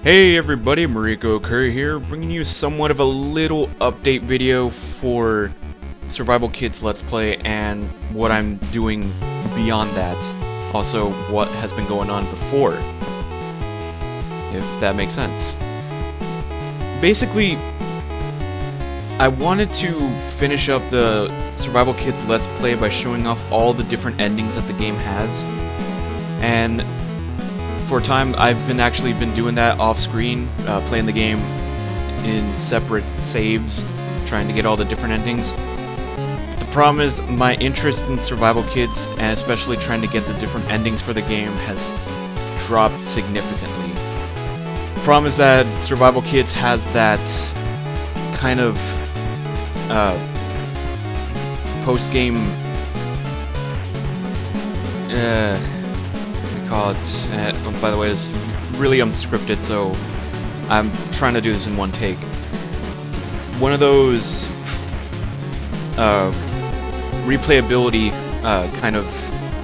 Hey everybody, MarikoOkuri here, bringing you somewhat of a little update video for Survival Kids Let's Play and what I'm doing beyond that. Also, what has been going on before, if that makes sense. Basically, I wanted to finish up the Survival Kids Let's Play by showing off all the different endings that the game has, and for a time I've actually been doing that off screen, playing the game in separate saves, trying to get all the different endings. The problem is my interest in Survival Kids, and especially trying to get the different endings for the game, has dropped significantly. The problem is that Survival Kids has that kind of post-game call it, by the way, it's really unscripted, so I'm trying to do this in one take. One of those replayability kind of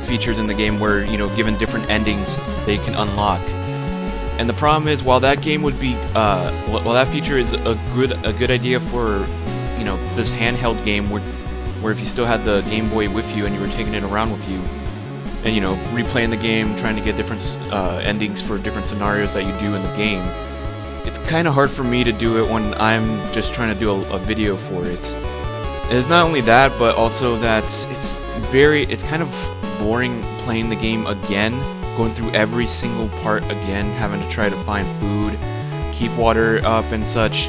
features in the game where, you know, given different endings, they can unlock. And the problem is, while that game would be, while that feature is a good idea for, you know, this handheld game where if you still had the Game Boy with you and you were taking it around with you, and, you know, replaying the game, trying to get different endings for different scenarios that you do in the game, it's kind of hard for me to do it when I'm just trying to do a video for it. And it's not only that, but also that it's kind of boring playing the game again, going through every single part again, having to try to find food, keep water up and such,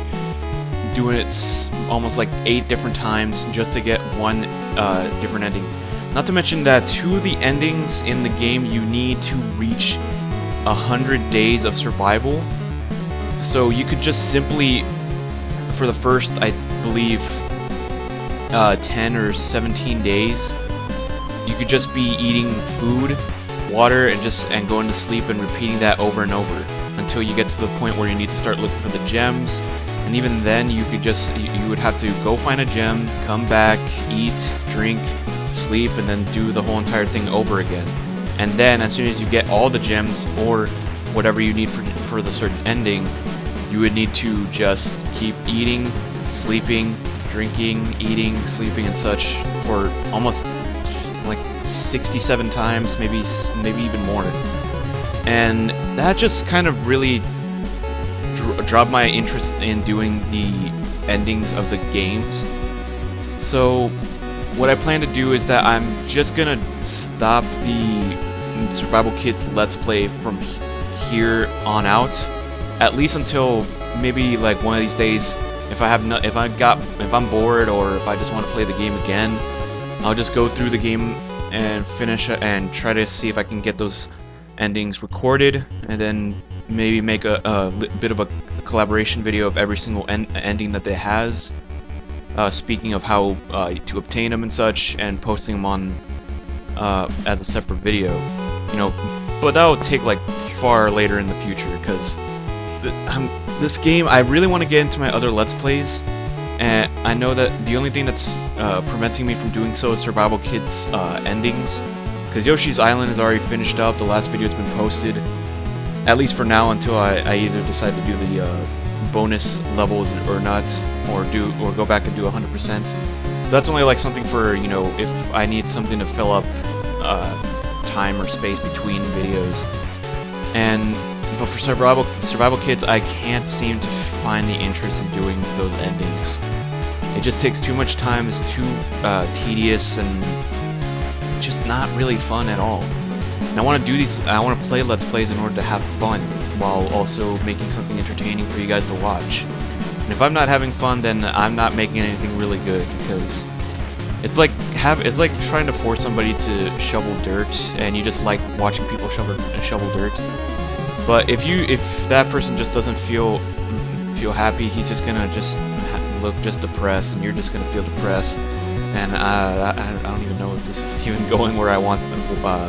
doing it almost like 8 different times just to get one different ending. Not to mention that 2 of the endings in the game you need to reach 100 days of survival. So you could just simply, for the first, I believe, 10 or 17 days, you could just be eating food, water, and going to sleep and repeating that over and over until you get to the point where you need to start looking for the gems. And even then, you could just you would have to go find a gem, come back, eat, drink, sleep, and then do the whole entire thing over again. And then as soon as you get all the gems or whatever you need for the certain ending, you would need to just keep eating, sleeping, drinking, eating, sleeping, and such for almost like 67 times, maybe even more. And that just kind of really dropped my interest in doing the endings of the games. So what I plan to do is that I'm just gonna stop the Survival Kids Let's Play from here on out, at least until maybe like one of these days. If I'm bored, or if I just want to play the game again, I'll just go through the game and finish and try to see if I can get those endings recorded, and then maybe make a bit of a collaboration video of every single ending that it has. Speaking of how to obtain them and such, and posting them on as a separate video, you know, but that will take like far later in the future, because this game, I really want to get into my other Let's Plays, and I know that the only thing that's preventing me from doing so is Survival Kids endings, because Yoshi's Island is already finished up. The last video has been posted, at least for now, until I either decide to do the bonus levels or not, or go back and do 100%. That's only like something for, you know, if I need something to fill up time or space between videos. But for Survival Kids, I can't seem to find the interest in doing those endings. It just takes too much time. It's too tedious and just not really fun at all. And I want to do these. I want to play Let's Plays in order to have fun, while also making something entertaining for you guys to watch. And if I'm not having fun, then I'm not making anything really good, because it's like trying to force somebody to shovel dirt, and you just like watching people shovel dirt. But if that person just doesn't feel happy, he's just gonna look depressed, and you're just gonna feel depressed. And I don't even know if this is even going where I want,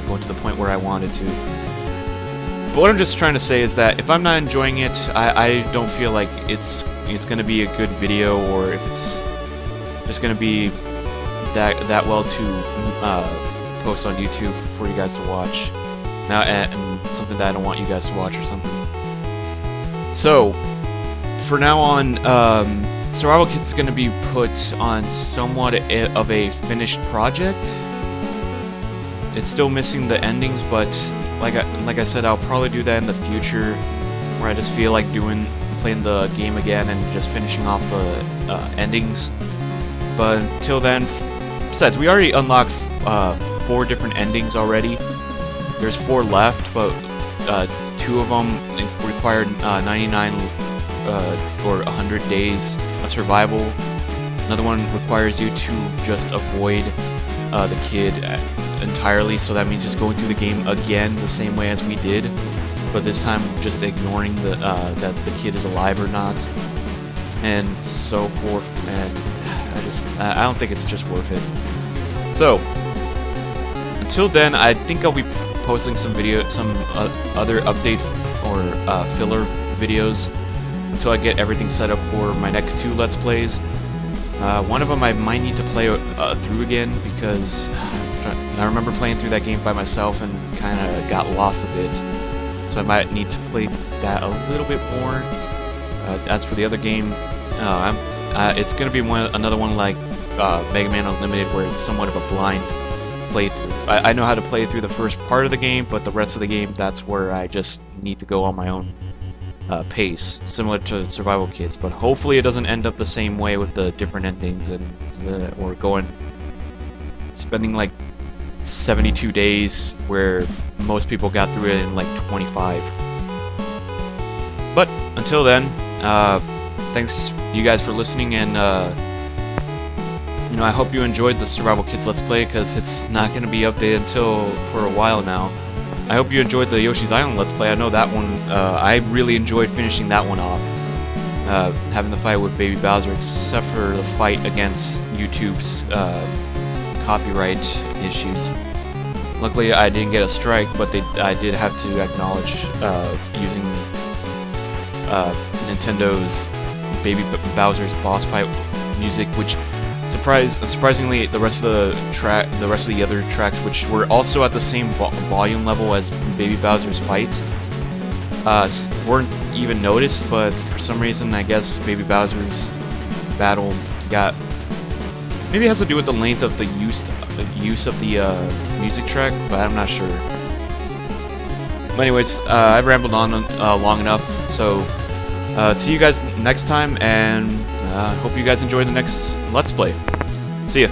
going to the point where I wanted to. But what I'm just trying to say is that if I'm not enjoying it, I don't feel like it's gonna be a good video, or if it's just gonna be that well to post on YouTube for you guys to watch. now, and something that I don't want you guys to watch or something. So, for now on, Survival Kids is going to be put on somewhat of a finished project. It's still missing the endings, but like I said, I'll probably do that in the future, where I just feel like playing the game again and just finishing off the endings. But until then, besides, we already unlocked 4 different endings already. There's 4 left, but 2 of them require 99 or 100 days of survival. Another one requires you to just avoid the kid entirely, so that means just going through the game again the same way as we did, but this time just ignoring that the kid is alive or not, and so forth. And I don't think it's just worth it. So until then, I think I'll be posting some other update or filler videos until I get everything set up for my next 2 Let's Plays. One of them I might need to play through again, because I remember playing through that game by myself and kind of got lost a bit. So I might need to play that a little bit more. As for the other game, it's going to be another one like Mega Man Unlimited, where it's somewhat of a blind playthrough. I know how to play through the first part of the game, but the rest of the game, that's where I just need to go on my own pace, similar to Survival Kids. But hopefully it doesn't end up the same way with the different endings, and or spending like 72 days where most people got through it in like 25. But until then, thanks you guys for listening, and I hope you enjoyed the Survival Kids Let's Play, because it's not going to be updated until for a while now. I hope you enjoyed the Yoshi's Island Let's Play. I know that one, I really enjoyed finishing that one off. Having the fight with Baby Bowser, except for the fight against YouTube's copyright issues. Luckily, I didn't get a strike, but I did have to acknowledge using Nintendo's Baby Bowser's boss fight music, which surprisingly, the rest of the other tracks, which were also at the same volume level as Baby Bowser's fight, weren't even noticed. But for some reason, I guess Baby Bowser's battle maybe it has to do with the length of the use of the music track, but I'm not sure. But anyways, I've rambled on long enough, so see you guys next time, and hope you guys enjoy the next Let's Play. See ya.